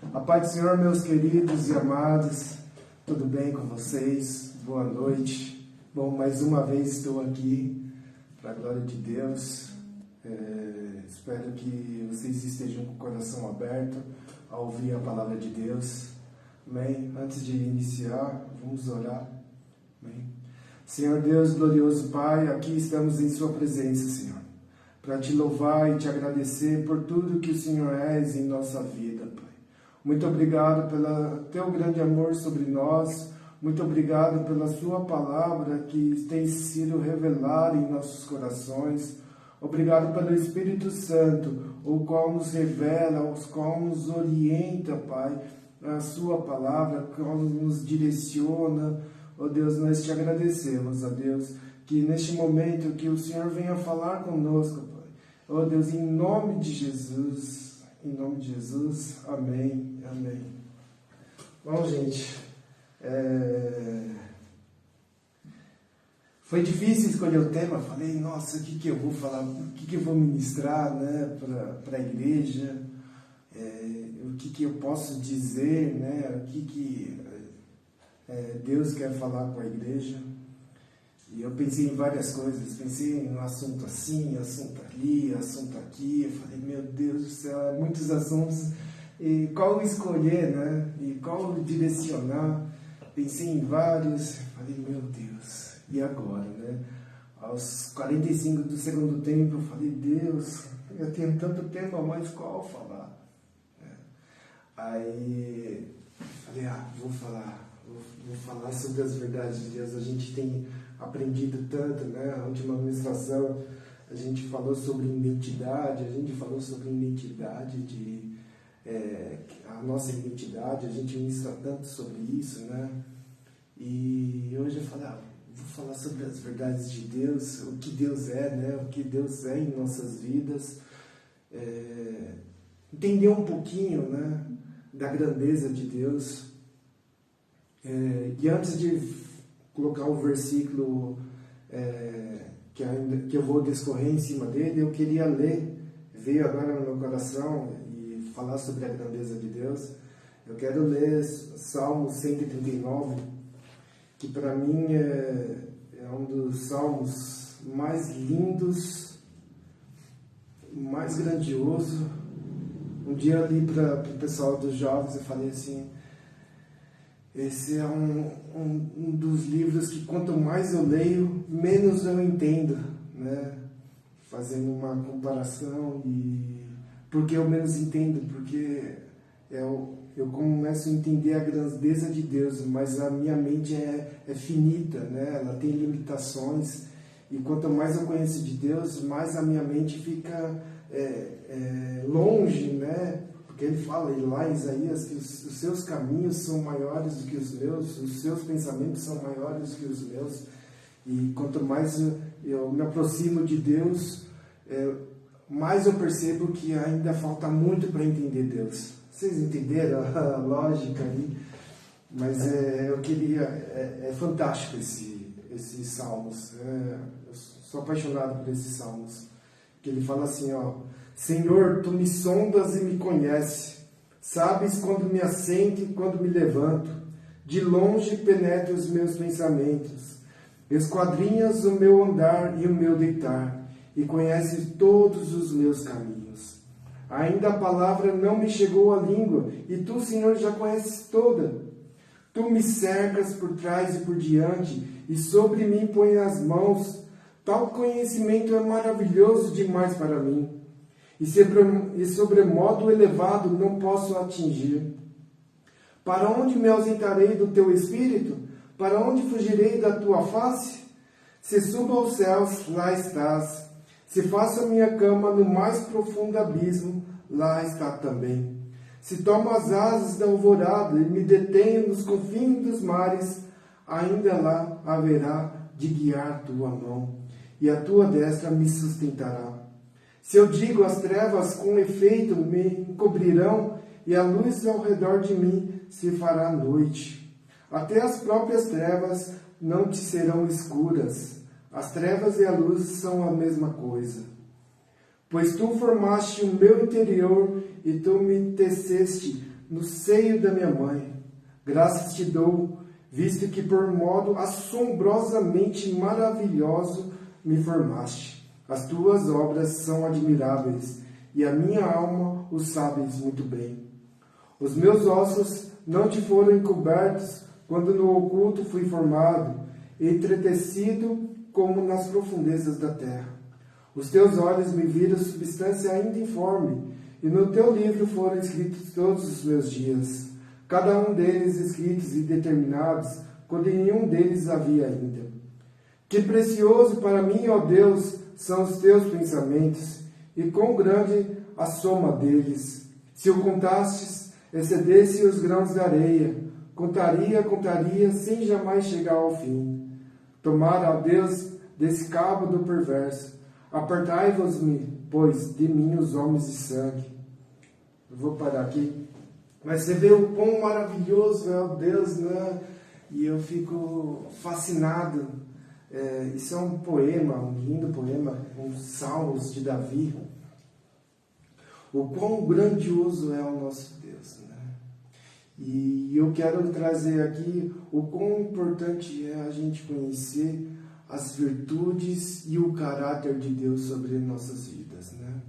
A paz do Senhor, meus queridos e amados, tudo bem com vocês? Boa noite. Bom, mais uma vez estou aqui, para a glória de Deus. Espero que vocês estejam com o coração aberto a ouvir a palavra de Deus. Amém? Antes de iniciar, vamos orar. Amém? Senhor Deus, glorioso Pai, aqui estamos em Sua presença, Senhor, para Te louvar e Te agradecer por tudo que o Senhor és em nossa vida, Pai. Muito obrigado pelo Teu grande amor sobre nós. Muito obrigado pela Sua palavra que tem sido revelada em nossos corações. Obrigado pelo Espírito Santo, o qual nos revela, o qual nos orienta, Pai, a Sua palavra, o qual nos direciona. Ó Deus, nós Te agradecemos, ó Deus, que neste momento que o Senhor venha falar conosco, Pai. Ó Deus, em nome de Jesus, amém, amém. Bom, gente, foi difícil escolher o tema. Falei, nossa, o que eu vou falar, o que eu vou ministrar, né, para a igreja, o que eu posso dizer, né, o que Deus quer falar com a igreja. E eu pensei em várias coisas, pensei em um assunto assim, assunto ali, assunto aqui. Eu falei, meu Deus do céu, muitos assuntos, e qual escolher, né, e qual direcionar. Pensei em vários, falei, meu Deus, e agora, né? Aos 45 do segundo tempo, eu falei, Deus, eu tenho tanto tempo, mas qual falar? Aí, falei, vou falar sobre as verdades de Deus. A gente tem aprendido tanto, né? A última ministração, a gente falou sobre identidade, a nossa identidade, a gente ministra tanto sobre isso, né? E hoje eu falei, vou falar sobre as verdades de Deus, o que Deus é, né? O que Deus é em nossas vidas, entender um pouquinho, né, da grandeza de Deus. E antes de colocar o versículo que eu vou discorrer em cima dele, eu queria veio agora no meu coração e falar sobre a grandeza de Deus. Eu quero ler Salmo 139, que para mim é um dos salmos mais lindos, mais grandioso. Um dia eu li para o pessoal dos jovens e falei assim, esse é um dos livros que quanto mais eu leio, menos eu entendo, né? Fazendo uma comparação. E por que eu menos entendo? Porque eu começo a entender a grandeza de Deus, mas a minha mente é finita, né? Ela tem limitações, e quanto mais eu conheço de Deus, mais a minha mente fica longe, né? Porque ele fala lá em Isaías que os seus caminhos são maiores do que os meus, os seus pensamentos são maiores do que os meus. E quanto mais eu me aproximo de Deus, mais eu percebo que ainda falta muito para entender Deus. Vocês entenderam a lógica aí? Mas eu queria... É fantástico esses salmos. Eu sou apaixonado por esses salmos. Que ele fala assim, Senhor, Tu me sondas e me conheces. Sabes quando me assento e quando me levanto. De longe penetra os meus pensamentos. Esquadrinhas o meu andar e o meu deitar. E conheces todos os meus caminhos. Ainda a palavra não me chegou à língua, e Tu, Senhor, já conheces toda. Tu me cercas por trás e por diante, e sobre mim põe as mãos. Tal conhecimento é maravilhoso demais para mim, e sobremodo elevado não posso atingir. Para onde me ausentarei do Teu Espírito? Para onde fugirei da Tua face? Se subo aos céus, lá estás. Se faço a minha cama no mais profundo abismo, lá está também. Se tomo as asas da alvorada e me detenho nos confins dos mares, ainda lá haverá de guiar Tua mão, e a Tua destra me sustentará. Se eu digo as trevas com efeito me encobrirão, e a luz ao redor de mim se fará noite. Até as próprias trevas não te serão escuras. As trevas e a luz são a mesma coisa. Pois Tu formaste o meu interior e Tu me teceste no seio da minha mãe. Graças te dou, visto que por modo assombrosamente maravilhoso me formaste. As tuas obras são admiráveis, e a minha alma o sabes muito bem. Os meus ossos não te foram encobertos quando no oculto fui formado, entretecido como nas profundezas da terra. Os teus olhos me viram substância ainda informe, e no teu livro foram escritos todos os meus dias, cada um deles escritos e determinados, quando nenhum deles havia ainda. Que precioso para mim, ó Deus, são os teus pensamentos, e quão grande a soma deles. Se o contastes, excedesse os grãos de areia, contaria, sem jamais chegar ao fim. Tomara, ó Deus, desse cabo do perverso, apartai-vos-me, pois, de mim os homens de sangue. Eu vou parar aqui. Mas você vê o quão maravilhoso é o Deus, né? E eu fico fascinado. Isso é um poema, um lindo poema, um Salmos de Davi. O quão grandioso é o nosso Deus, né? E eu quero trazer aqui o quão importante é a gente conhecer as virtudes e o caráter de Deus sobre nossas vidas, né?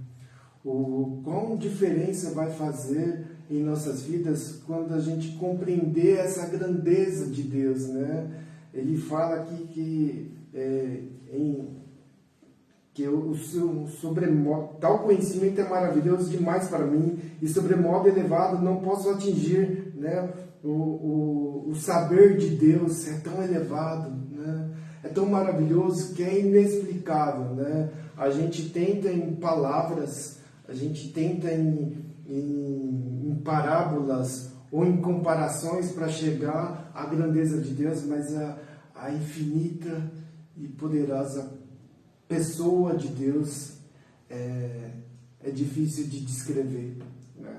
O quão diferença vai fazer em nossas vidas quando a gente compreender essa grandeza de Deus, né? Ele fala aqui que o sobremodo, tal conhecimento é maravilhoso demais para mim, e sobremodo elevado não posso atingir, né? O saber de Deus é tão elevado, né? É tão maravilhoso que é inexplicável, né? A gente tenta em palavras, a gente tenta em parábolas ou em comparações para chegar à grandeza de Deus, mas a infinita e poderosa pessoa de Deus é difícil de descrever, né?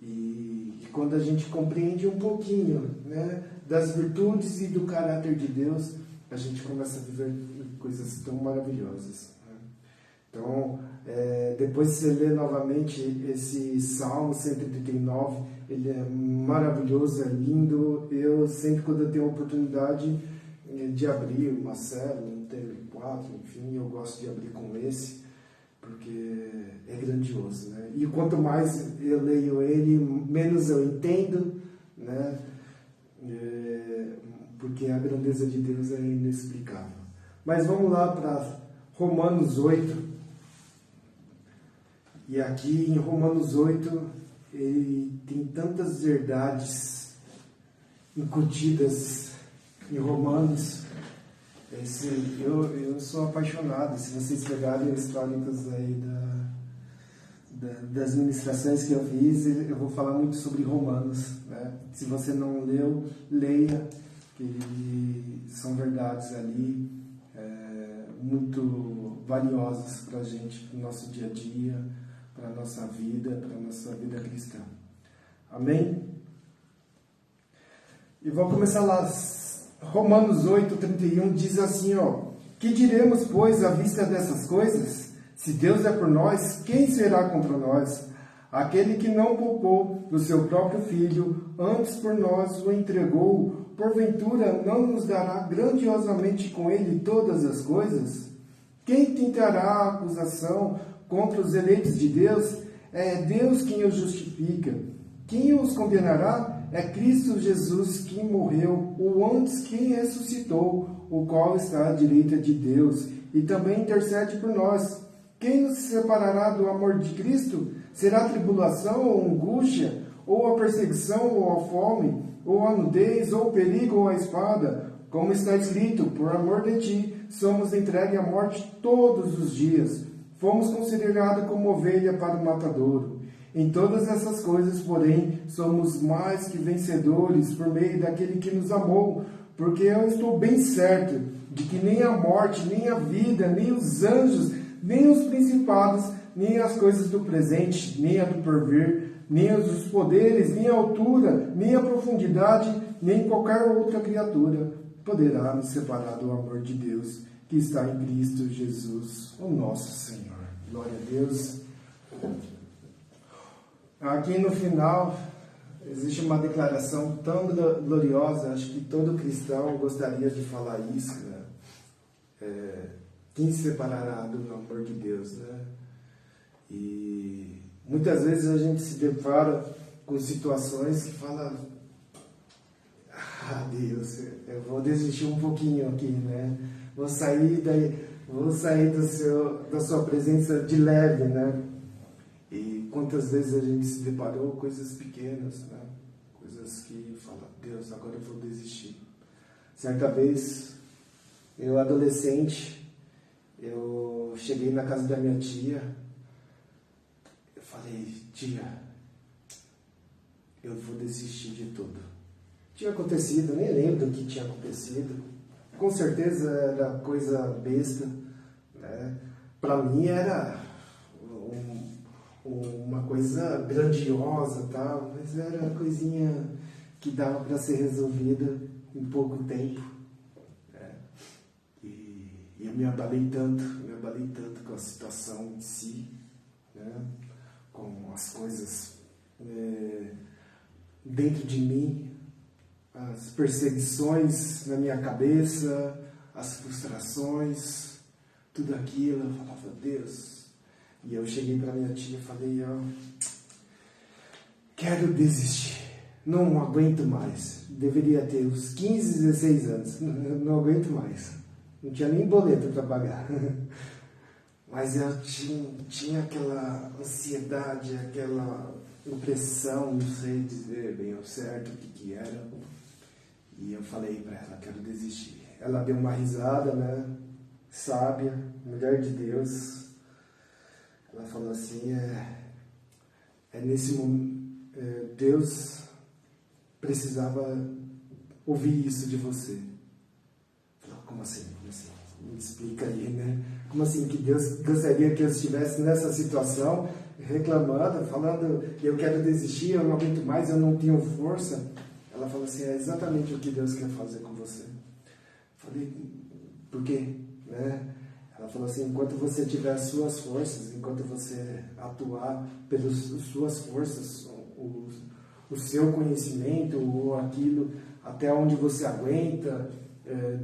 E quando a gente compreende um pouquinho, né, das virtudes e do caráter de Deus, a gente começa a viver coisas tão maravilhosas, né? Então, depois de você ler novamente esse Salmo 139, ele é maravilhoso, é lindo. Eu sempre, quando eu tenho a oportunidade de abrir uma série, um TV4, enfim, eu gosto de abrir com esse, porque é grandioso, né? E quanto mais eu leio ele, menos eu entendo, né? Porque a grandeza de Deus é inexplicável. Mas vamos lá para Romanos 8. E aqui em Romanos 8, ele tem tantas verdades incutidas em Romanos. Eu sou apaixonado. Se vocês pegarem os históricos aí das ministrações que eu fiz, eu vou falar muito sobre Romanos, né? Se você não leu, leia, que são verdades ali muito valiosas para a gente, para o nosso dia a dia, para a nossa vida cristã. Amém? E vou começar lá. Romanos 8:31 diz assim, ó: que diremos, pois, à vista dessas coisas? Se Deus é por nós, quem será contra nós? Aquele que não poupou do seu próprio Filho, antes por nós o entregou, porventura não nos dará grandiosamente com ele todas as coisas? Quem tentará acusação contra os eleitos de Deus? É Deus quem os justifica. Quem os condenará? É Cristo Jesus que morreu, ou antes que ressuscitou, o qual está à direita de Deus, e também intercede por nós. Quem nos separará do amor de Cristo? Será a tribulação, ou angústia, ou a perseguição, ou a fome, ou a nudez, ou o perigo, ou a espada? Como está escrito, por amor de ti, somos entregues à morte todos os dias. Fomos considerados como ovelha para o matadouro. Em todas essas coisas, porém, somos mais que vencedores por meio daquele que nos amou, porque eu estou bem certo de que nem a morte, nem a vida, nem os anjos, nem os principados, nem as coisas do presente, nem a do porvir, nem os poderes, nem a altura, nem a profundidade, nem qualquer outra criatura poderá nos separar do amor de Deus que está em Cristo Jesus, o nosso Senhor. Glória a Deus. Aqui no final, existe uma declaração tão gloriosa, acho que todo cristão gostaria de falar isso, né? Quem se separará do amor de Deus, né? E muitas vezes a gente se depara com situações que fala: ah, Deus, eu vou desistir um pouquinho aqui, né? Vou sair da sua presença de leve, né? E quantas vezes a gente se deparou com coisas pequenas, né? Coisas que fala: Deus, agora eu vou desistir. Certa vez, eu adolescente, eu cheguei na casa da minha tia, eu falei: tia, eu vou desistir de tudo. Tinha acontecido, nem lembro do que tinha acontecido. Com certeza era coisa besta, né? Para mim era uma coisa grandiosa, tal, mas era coisinha que dava para ser resolvida em pouco tempo. Né? E eu me abalei tanto com a situação em si, né? Com as coisas dentro de mim, as perseguições na minha cabeça, as frustrações, tudo aquilo. Eu falava: Deus. E eu cheguei para minha tia e falei: quero desistir, não aguento mais. Deveria ter uns 15, 16 anos, não aguento mais. Não tinha nem boleto para pagar. Mas eu tinha aquela ansiedade, aquela impressão, não sei dizer bem ao certo o que era. E eu falei para ela: quero desistir. Ela deu uma risada, né? Sábia, mulher de Deus. Ela falou assim: nesse momento, Deus precisava ouvir isso de você. Eu falei: como assim? Me explica aí, né? Como assim que Deus gostaria que eu estivesse nessa situação, reclamando, falando: eu quero desistir, eu não aguento mais, eu não tenho força? Ela falou assim: é exatamente o que Deus quer fazer com você. Eu falei: por quê? Né? Ela falou assim: enquanto você tiver as suas forças, enquanto você atuar pelas suas forças, o seu conhecimento ou aquilo, até onde você aguenta,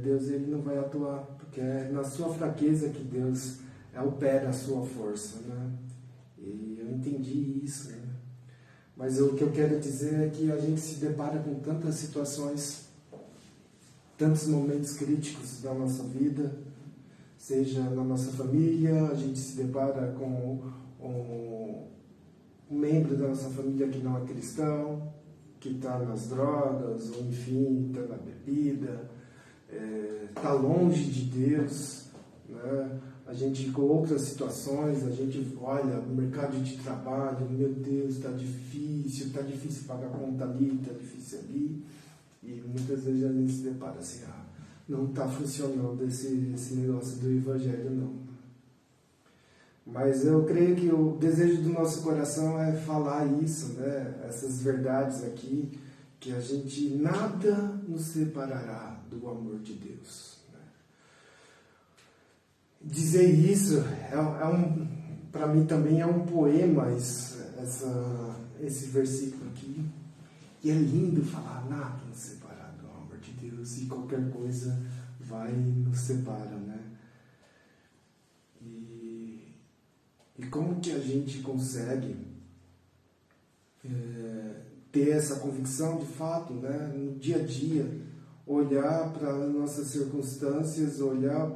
Deus ele não vai atuar, porque é na sua fraqueza que Deus opera a sua força, né? E eu entendi isso, né? Mas o que eu quero dizer é que a gente se depara com tantas situações, tantos momentos críticos da nossa vida, seja na nossa família, a gente se depara com um membro da nossa família que não é cristão, que está nas drogas, ou enfim, está na bebida, está longe de Deus, né? A gente com outras situações, a gente olha no mercado de trabalho: meu Deus, está difícil pagar conta ali, está difícil ali, e muitas vezes a gente se depara assim: não está funcionando esse negócio do Evangelho, não. Mas eu creio que o desejo do nosso coração é falar isso, né? Essas verdades aqui, que a gente nada nos separará do amor de Deus. Né? Dizer isso para mim também é um poema, esse versículo aqui. E é lindo falar: nada nos separar do amor de Deus, e qualquer coisa vai nos separar, né? E como que a gente consegue ter essa convicção de fato, né? No dia a dia, olhar para as nossas circunstâncias, olhar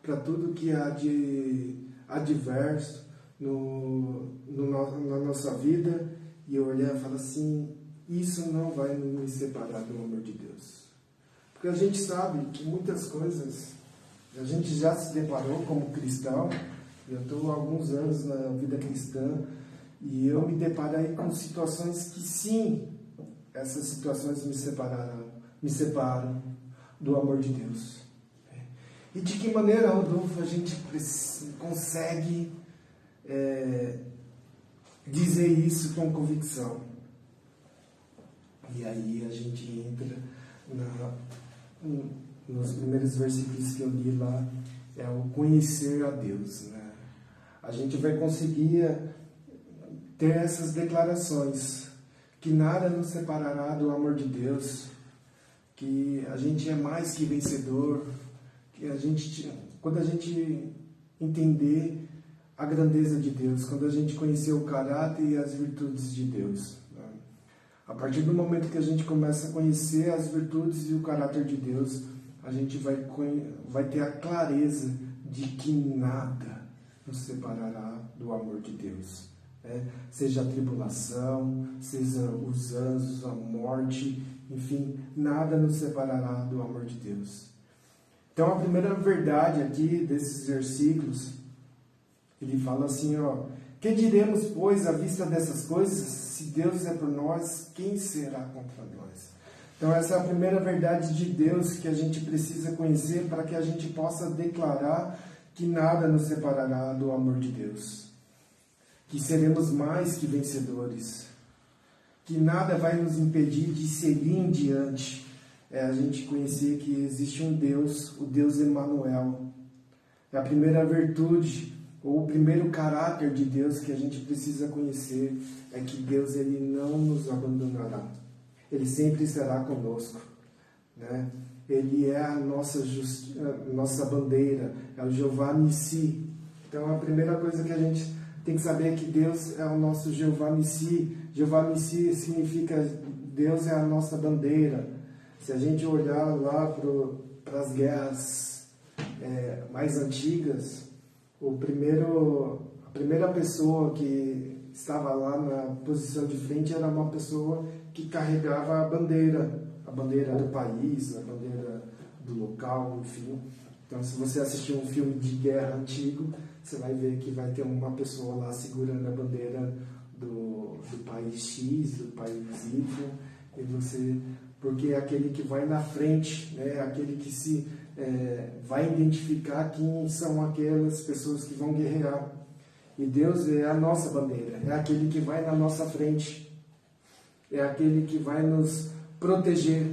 para tudo que há de adverso na nossa vida, e olhar e falar assim: isso não vai me separar do amor de Deus. Porque a gente sabe que muitas coisas a gente já se deparou como cristão. Eu estou há alguns anos na vida cristã e eu me deparei com situações que, sim, essas situações me separam do amor de Deus. E de que maneira, Rodolfo, a gente consegue dizer isso com convicção? E aí a gente entra nos primeiros versículos que eu li lá, é o conhecer a Deus, né? A gente vai conseguir ter essas declarações que nada nos separará do amor de Deus, que a gente é mais que vencedor, que quando a gente entender a grandeza de Deus, quando a gente conhecer o caráter e as virtudes de Deus. A partir do momento que a gente começa a conhecer as virtudes e o caráter de Deus, a gente vai ter a clareza de que nada nos separará do amor de Deus. Seja a tribulação, seja os anjos, a morte, enfim, nada nos separará do amor de Deus. Então, a primeira verdade aqui desses versículos, ele fala assim, que diremos, pois, à vista dessas coisas? Se Deus é por nós, quem será contra nós? Então, essa é a primeira verdade de Deus que a gente precisa conhecer para que a gente possa declarar que nada nos separará do amor de Deus. Que seremos mais que vencedores. Que nada vai nos impedir de seguir em diante. A gente conhecer que existe um Deus, o Deus Emanuel. É a primeira virtude, ou o primeiro caráter de Deus que a gente precisa conhecer, é que Deus ele não nos abandonará. Ele sempre estará conosco. Né? Ele é a nossa bandeira, é o Jeová Nissi. Então a primeira coisa que a gente tem que saber é que Deus é o nosso Jeová Nissi. Jeová Nissi significa Deus é a nossa bandeira. Se a gente olhar lá para as guerras mais antigas, a primeira pessoa que estava lá na posição de frente era uma pessoa que carregava a bandeira do país, a bandeira do local, enfim. Então, se você assistir um filme de guerra antigo, você vai ver que vai ter uma pessoa lá segurando a bandeira do país X, do país Y, porque é aquele que vai na frente, né? Aquele que vai identificar quem são aquelas pessoas que vão guerrear. E Deus é a nossa bandeira, é aquele que vai na nossa frente, é aquele que vai nos proteger,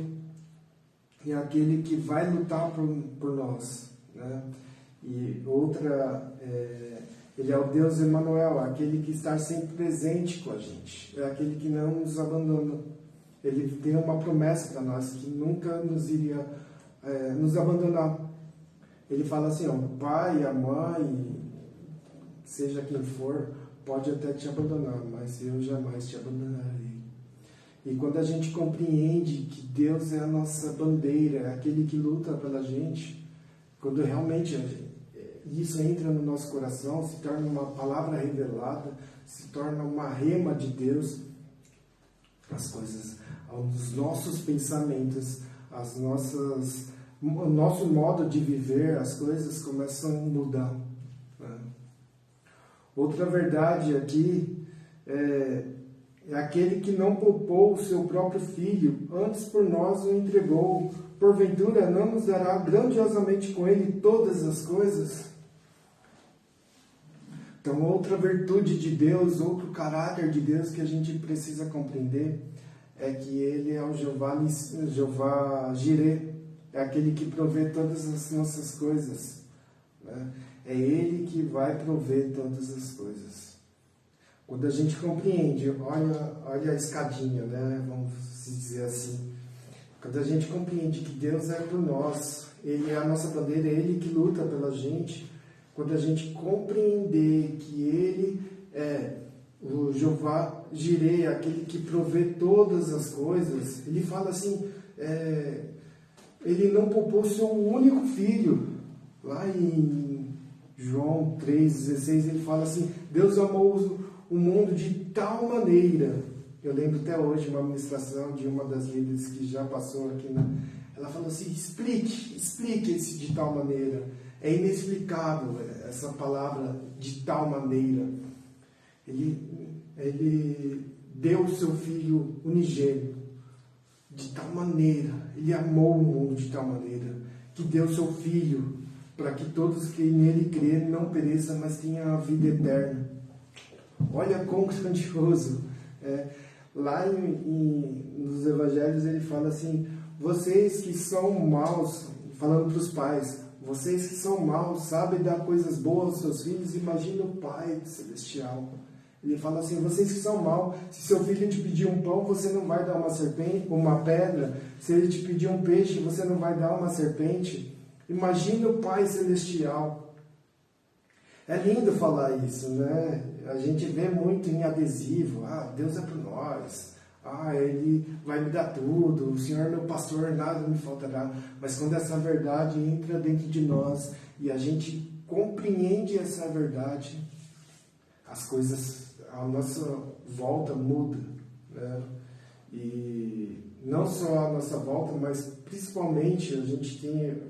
é aquele que vai lutar por nós. Né? E outra, ele é o Deus Emanuel, aquele que está sempre presente com a gente, é aquele que não nos abandona. Ele tem uma promessa para nós, que nunca nos iria nos abandonar. Ele fala assim, o pai, a mãe, seja quem for, pode até te abandonar, mas eu jamais te abandonarei. E quando a gente compreende que Deus é a nossa bandeira, é aquele que luta pela gente, quando realmente isso entra no nosso coração, se torna uma palavra revelada, se torna uma rema de Deus, as coisas, os nossos pensamentos, o nosso modo de viver, as coisas começam a mudar. Né? Outra verdade aqui é aquele que não poupou o seu próprio filho, antes por nós o entregou, porventura não nos dará grandiosamente com ele todas as coisas? Então, outra virtude de Deus, outro caráter de Deus que a gente precisa compreender é que Ele é o Jeová Jireh, é aquele que provê todas as nossas coisas. Né? É Ele que vai prover todas as coisas. Quando a gente compreende, olha a escadinha, né? Vamos dizer assim. Quando a gente compreende que Deus é por nós, Ele é a nossa bandeira, é Ele que luta pela gente. Quando a gente compreender que Ele é o Jeová Jireh, aquele que provê todas as coisas, Ele fala assim, Ele não poupou seu único filho. Lá em João 3,16, Ele fala assim, Deus amou o mundo de tal maneira. Eu lembro até hoje uma ministração de uma das líderes que já passou aqui, ela falou assim, explique esse de tal maneira. É inexplicável essa palavra de tal maneira. Ele deu o seu filho unigênito de tal maneira. Ele amou o mundo de tal maneira que deu o seu filho para que todos que nele crerem não pereçam, mas tenham a vida eterna. Olha quão grandioso. Lá nos evangelhos ele fala assim, vocês que são maus, falando para os pais, vocês que são maus, sabem dar coisas boas aos seus filhos, imagina o Pai Celestial. Ele fala assim, vocês que são maus, se seu filho te pedir um pão, você não vai dar uma serpente, uma pedra. Se ele te pedir um peixe, você não vai dar uma serpente. Imagina o Pai Celestial. É lindo falar isso, né? A gente vê muito em adesivo. Deus é por nós. Ele vai me dar tudo. O Senhor é meu pastor, nada me faltará. Mas quando essa verdade entra dentro de nós e a gente compreende essa verdade, as coisas à nossa volta mudam, né? E não só a nossa volta, mas principalmente a gente tem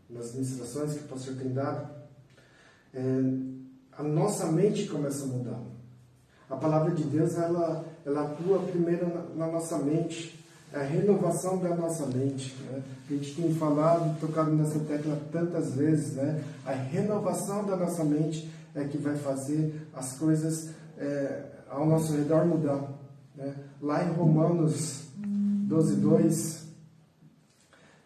nas ministrações que o pastor tem dado, a nossa mente começa a mudar. A palavra de Deus, ela atua primeiro na nossa mente, é a renovação da nossa mente, né? A gente tem falado, tocado nessa tecla tantas vezes, né? A renovação da nossa mente é que vai fazer as coisas ao nosso redor mudar, né? Lá em Romanos 12:2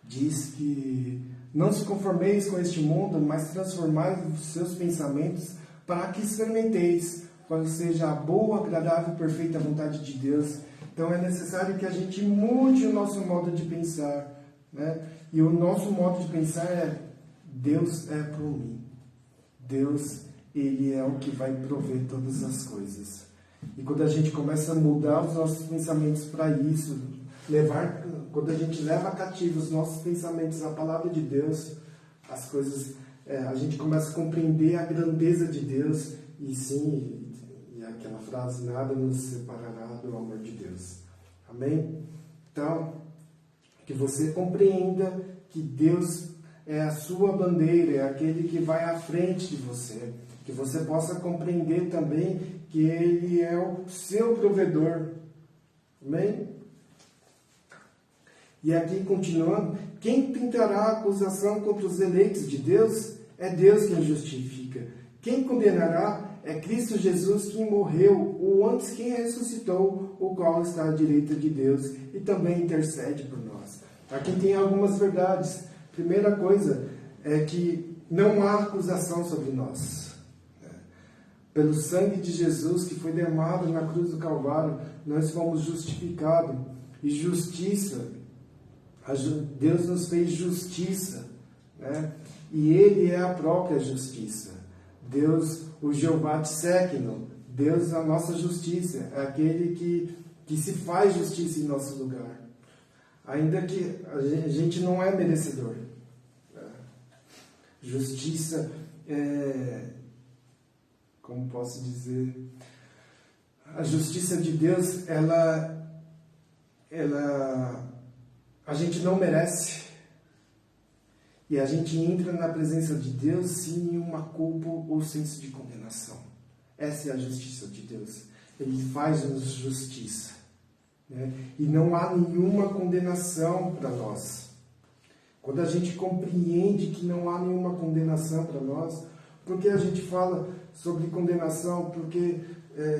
diz que não se conformeis com este mundo, mas transformai os seus pensamentos para que experimenteis qual seja a boa, agradável e perfeita vontade de Deus. Então é necessário que a gente mude o nosso modo de pensar, né? E o nosso modo de pensar é: Deus é por mim. Deus, Ele é o que vai prover todas as coisas. E quando a gente começa a mudar os nossos pensamentos para isso, quando a gente leva cativo os nossos pensamentos à palavra de Deus, as coisas, a gente começa a compreender a grandeza de Deus, e sim, e aquela frase, nada nos separará do amor de Deus. Amém? Então, que você compreenda que Deus é a sua bandeira, é aquele que vai à frente de você. Que você possa compreender também que Ele é o seu provedor. Amém? E aqui, continuando, quem tentará acusação contra os eleitos de Deus? É Deus quem justifica. Quem condenará? É Cristo Jesus quem morreu, ou antes quem ressuscitou, o qual está à direita de Deus e também intercede por nós. Aqui tem algumas verdades. Primeira coisa é que não há acusação sobre nós. Pelo sangue de Jesus que foi derramado na cruz do Calvário, nós fomos justificados. E justiça, Deus nos fez justiça, né? E Ele é a própria justiça. Deus, o Jeová Tsekeno, Deus a nossa justiça, é aquele que se faz justiça em nosso lugar. Ainda que a gente não é merecedor. Justiça como posso dizer, a justiça de Deus, a gente não merece, e a gente entra na presença de Deus sem nenhuma culpa ou senso de condenação. Essa é a justiça de Deus. Ele faz-nos justiça, né? E não há nenhuma condenação para nós. Quando a gente compreende que não há nenhuma condenação para nós, porque a gente fala sobre condenação? Porque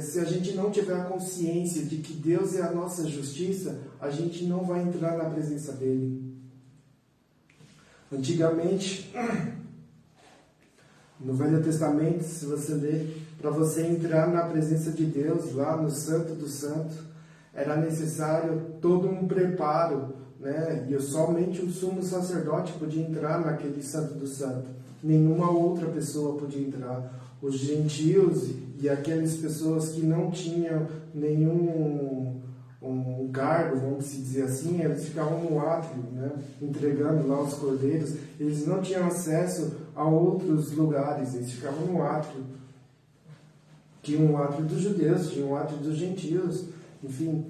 se a gente não tiver a consciência de que Deus é a nossa justiça, a gente não vai entrar na presença dele. Antigamente, no Velho Testamento, se você ler, para você entrar na presença de Deus, lá no Santo do Santo, era necessário todo um preparo, né? E somente o sumo sacerdote podia entrar naquele Santo do Santo. Nenhuma outra pessoa podia entrar. Os gentios e aquelas pessoas que não tinham nenhum cargo, vamos dizer assim, eles ficavam no átrio, né, entregando lá os cordeiros. Eles não tinham acesso a outros lugares, eles ficavam no átrio. Tinha um átrio dos judeus, tinha um átrio dos gentios, enfim.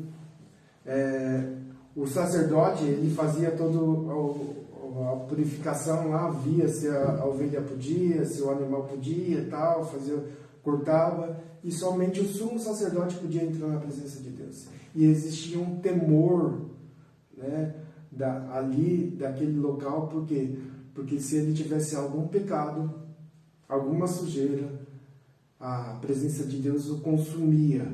O sacerdote, ele fazia todo a purificação lá, via se a ovelha podia, se o animal podia e tal, cortava, e somente o sumo sacerdote podia entrar na presença de Deus. E existia um temor, né, daquele local, por quê? Porque se ele tivesse algum pecado, alguma sujeira, a presença de Deus o consumia.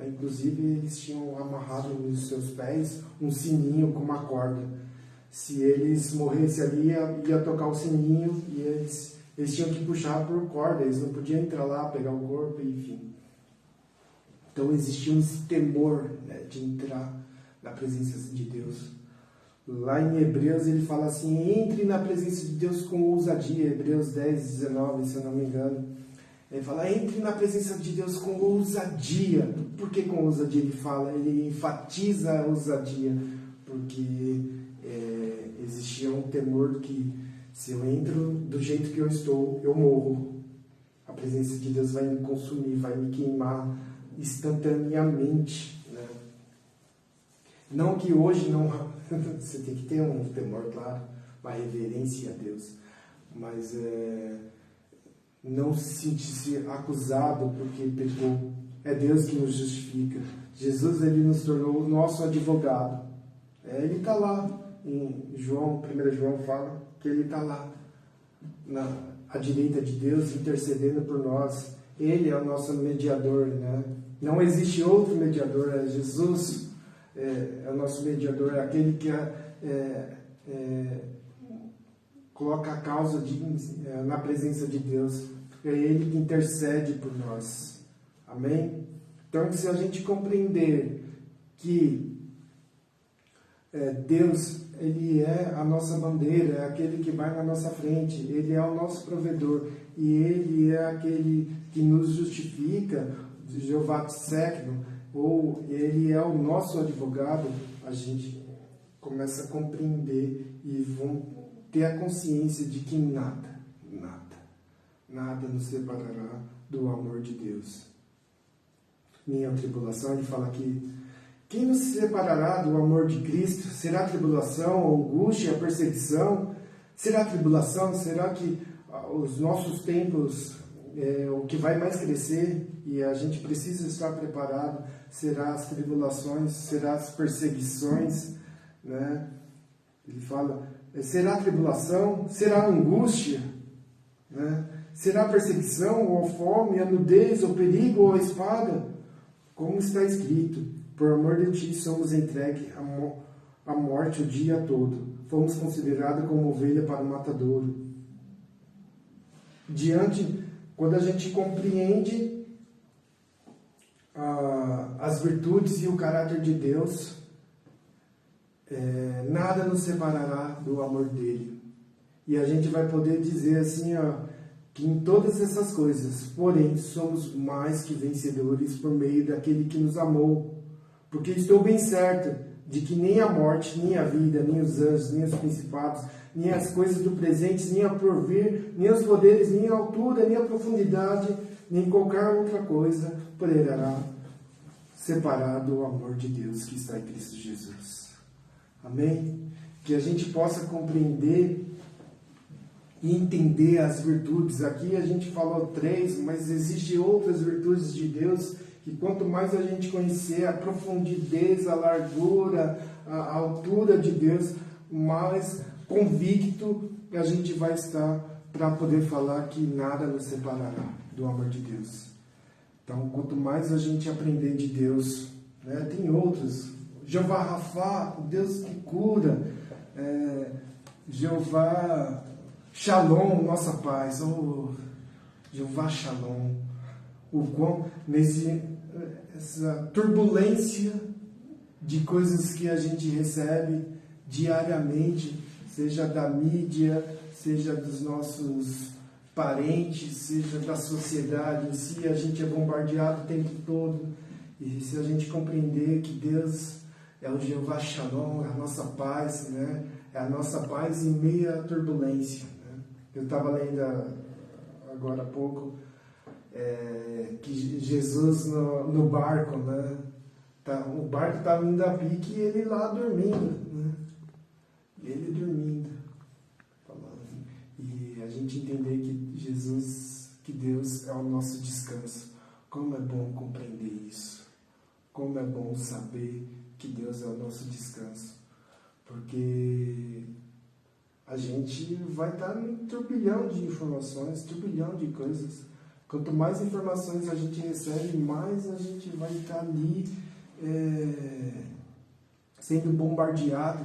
Inclusive, eles tinham amarrado nos seus pés um sininho com uma corda. Se eles morressem ali, ia tocar o sininho e eles tinham que puxar por corda, eles não podiam entrar lá, pegar o corpo, enfim. Então existia esse temor, né, de entrar na presença de Deus. Lá em Hebreus ele fala assim: entre na presença de Deus com ousadia. Hebreus 10, 19, se eu não me engano. Ele fala: entre na presença de Deus com ousadia. Por que com ousadia? Ele enfatiza a ousadia, porque existia um temor que se eu entro do jeito que eu estou, eu morro. A presença de Deus vai me consumir, vai me queimar instantaneamente, né? Não que hoje não... Você tem que ter um temor, claro, uma reverência a Deus, mas não se sentir acusado porque pecou. É Deus que nos justifica. Jesus, ele nos tornou o nosso advogado. Ele está lá em João, 1 João fala que ele está lá à direita de Deus, intercedendo por nós. Ele é o nosso mediador, né? Não existe outro mediador, é Jesus, é o nosso mediador, é aquele que coloca a causa na presença de Deus. É Ele que intercede por nós. Amém? Então, se a gente compreender que Deus, Ele é a nossa bandeira, é aquele que vai na nossa frente, Ele é o nosso provedor, e Ele é aquele que nos justifica, Jeová Tsidkenu, ou Ele é o nosso advogado, a gente começa a compreender e vamos ter a consciência de que nada nos separará do amor de Deus. Em a tribulação, ele fala aqui: quem nos separará do amor de Cristo? Será tribulação, angústia, perseguição? Será tribulação? Será que os nossos tempos, o que vai mais crescer e a gente precisa estar preparado? Será as tribulações? Será as perseguições? Né? Ele fala: será tribulação? Será angústia? Né? Será perseguição, ou fome, a nudez, ou perigo, ou a espada? Como está escrito: por amor de ti somos entregues à morte o dia todo. Fomos considerados como ovelha para o matadouro. Quando a gente compreende as virtudes e o caráter de Deus, nada nos separará do amor dele. E a gente vai poder dizer assim, que em todas essas coisas, porém, somos mais que vencedores por meio daquele que nos amou. Porque estou bem certo de que nem a morte, nem a vida, nem os anjos, nem os principados, nem as coisas do presente, nem a porvir, nem os poderes, nem a altura, nem a profundidade, nem qualquer outra coisa poderá separar do amor de Deus que está em Cristo Jesus. Amém? Que a gente possa compreender e entender as virtudes. Aqui a gente falou 3, mas existem outras virtudes de Deus que quanto mais a gente conhecer a profundidade, a largura, a altura de Deus, mais convicto a gente vai estar para poder falar que nada nos separará do amor de Deus. Então, quanto mais a gente aprender de Deus, né, tem outros. Jeová Rafá, o Deus que cura, Jeová Shalom, nossa paz, Jeová Shalom, o quão essa turbulência de coisas que a gente recebe diariamente, seja da mídia, seja dos nossos parentes, seja da sociedade em si, a gente é bombardeado o tempo todo. E se a gente compreender que Deus é o Jeová Shalom, é a nossa paz, né? É a nossa paz em meio à turbulência. Né? Eu estava lendo agora há pouco que Jesus no barco, né? O barco estava indo a pique e ele lá dormindo, né? Ele dormindo, falando. E a gente entender que Deus é o nosso descanso. Como é bom compreender isso. Como é bom saber que Deus é o nosso descanso. Porque a gente vai estar num turbilhão de informações, turbilhão de coisas. Quanto mais informações a gente recebe, mais a gente vai estar ali sendo bombardeado.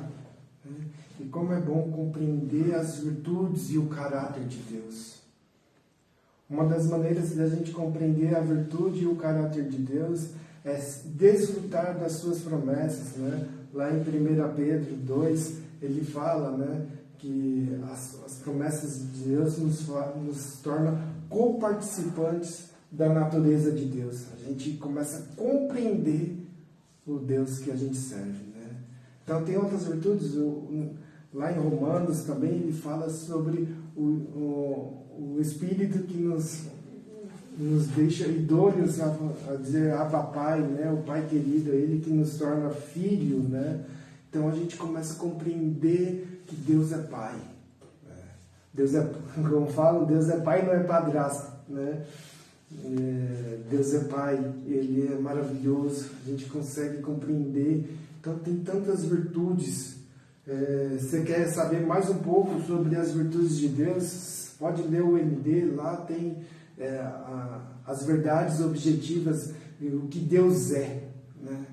Né? E como é bom compreender as virtudes e o caráter de Deus. Uma das maneiras da gente compreender a virtude e o caráter de Deus é desfrutar das suas promessas, né? Lá em 1 Pedro 2, ele fala, né, que as promessas de Deus nos tornam coparticipantes da natureza de Deus. A gente começa a compreender o Deus que a gente serve, né? Então tem outras virtudes. Lá em Romanos também ele fala sobre o Espírito que nos deixa idôneos a dizer Abba Pai, né? O Pai querido, é Ele que nos torna filho, né? Então a gente começa a compreender que Deus é Pai. Deus é, como falam, Deus é Pai, não é padrasto, né? Deus é Pai, Ele é maravilhoso, a gente consegue compreender. Então tem tantas virtudes. Você quer saber mais um pouco sobre as virtudes de Deus? Pode ler o MD, lá tem as verdades objetivas, o que Deus é, né?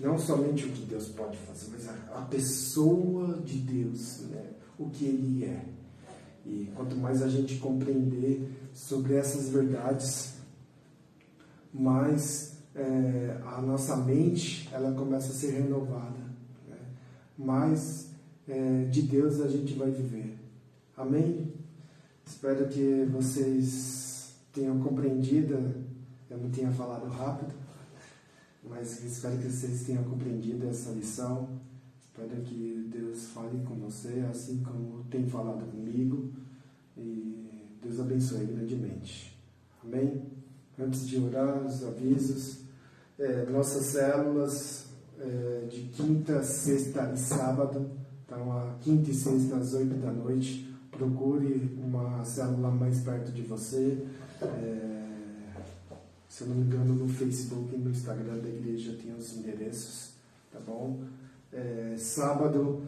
Não somente o que Deus pode fazer, mas a pessoa de Deus, né? O que Ele é. E quanto mais a gente compreender sobre essas verdades, mais a nossa mente ela começa a ser renovada, né? Mais de Deus a gente vai viver. Amém? Espero que vocês tenham compreendido. Eu não tinha falado rápido, mas espero que vocês tenham compreendido essa lição. Espero que Deus fale com você, assim como tem falado comigo. E Deus abençoe grandemente. Amém? Antes de orar, os avisos. Nossas células de quinta, sexta e sábado. Então, a quinta e sexta às 8 da noite. Procure uma célula mais perto de você. Se eu não me engano, no Facebook e no Instagram da igreja tem os endereços, tá bom? Sábado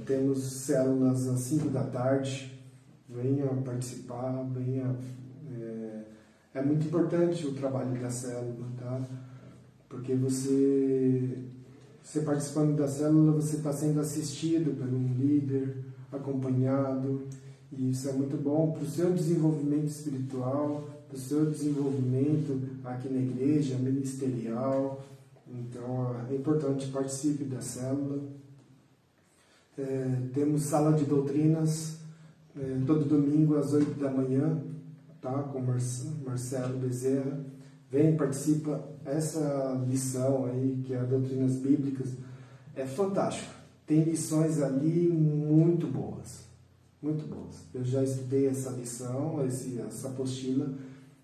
temos células às 5 da tarde. Venha participar, venha. É muito importante o trabalho da célula, tá? Porque você participando da célula, você está sendo assistido por um líder, acompanhado, e isso é muito bom para o seu desenvolvimento espiritual, para o seu desenvolvimento aqui na igreja, ministerial. Então é importante que participe da célula. Temos sala de doutrinas todo domingo às 8 da manhã, tá? Com Marcelo Bezerra. Vem, participa. Essa lição aí, que é a Doutrinas Bíblicas, é fantástico. Tem lições ali muito boas. Muito boas. Eu já estudei essa lição, essa apostila.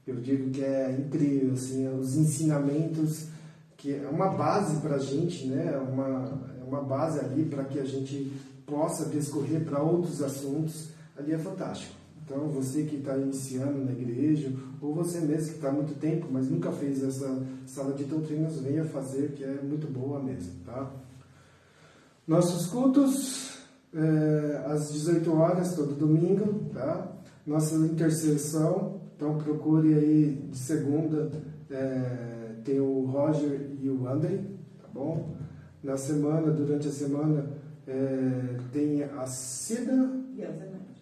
Eu digo que é incrível, assim, os ensinamentos, que é uma base para a gente, né? É uma base ali para que a gente possa discorrer para outros assuntos. Ali é fantástico. Então, você que está iniciando na igreja, ou você mesmo que está há muito tempo, mas nunca fez essa sala de doutrinas, venha fazer, que é muito boa mesmo, tá? Nossos cultos, às 18 horas, todo domingo, tá? Nossa intercessão, então procure aí, de segunda, tem o Roger e o André, tá bom? Na semana, durante a semana, tem a Cida,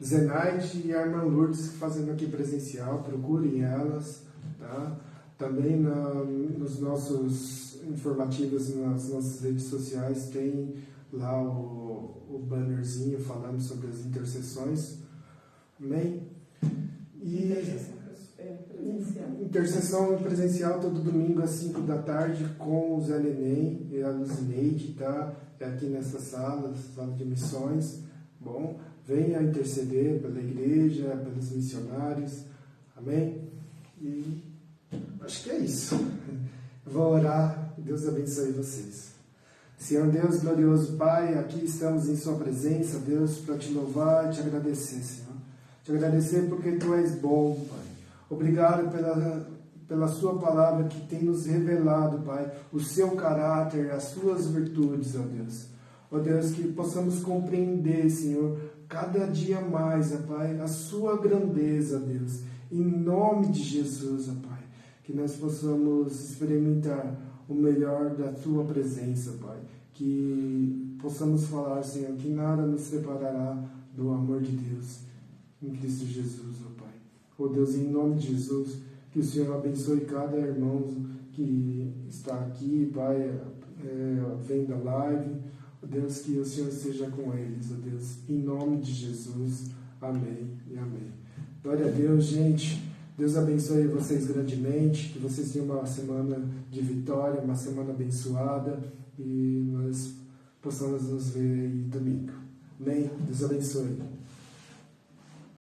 Zenaide e a irmã Lourdes fazendo aqui presencial, procurem elas, tá? Também nos nossos informativos, nas nossas redes sociais, tem lá o bannerzinho falando sobre as intercessões. Amém? E intercessão presencial todo domingo às 5 da tarde com o Zé Neném e a Luzineide, tá? Aqui nessa sala de missões. Bom, venha interceder pela igreja, pelos missionários. Amém? E acho que é isso. Vou orar. Deus abençoe vocês. Senhor Deus, glorioso Pai, aqui estamos em Sua presença, Deus, para Te louvar e Te agradecer, Senhor. Te agradecer porque Tu és bom, Pai. Obrigado pela Sua palavra que tem nos revelado, Pai, o Seu caráter, as Suas virtudes, ó Deus. Ó Deus, que possamos compreender, Senhor, cada dia mais, ó Pai, a Sua grandeza, Deus. Em nome de Jesus, ó Pai, que nós possamos experimentar o melhor da Tua presença, Pai. Que possamos falar, Senhor, que nada nos separará do amor de Deus em Cristo Jesus, ó Pai. Ó Deus, em nome de Jesus, Que o Senhor abençoe cada irmão que está aqui, Pai, vem da live. Ó Deus, que o Senhor esteja com eles, ó Deus, em nome de Jesus. Amém e amém. Glória a Deus, gente. Deus abençoe vocês grandemente, que vocês tenham uma semana de vitória, uma semana abençoada, e nós possamos nos ver aí domingo. Amém? Deus abençoe.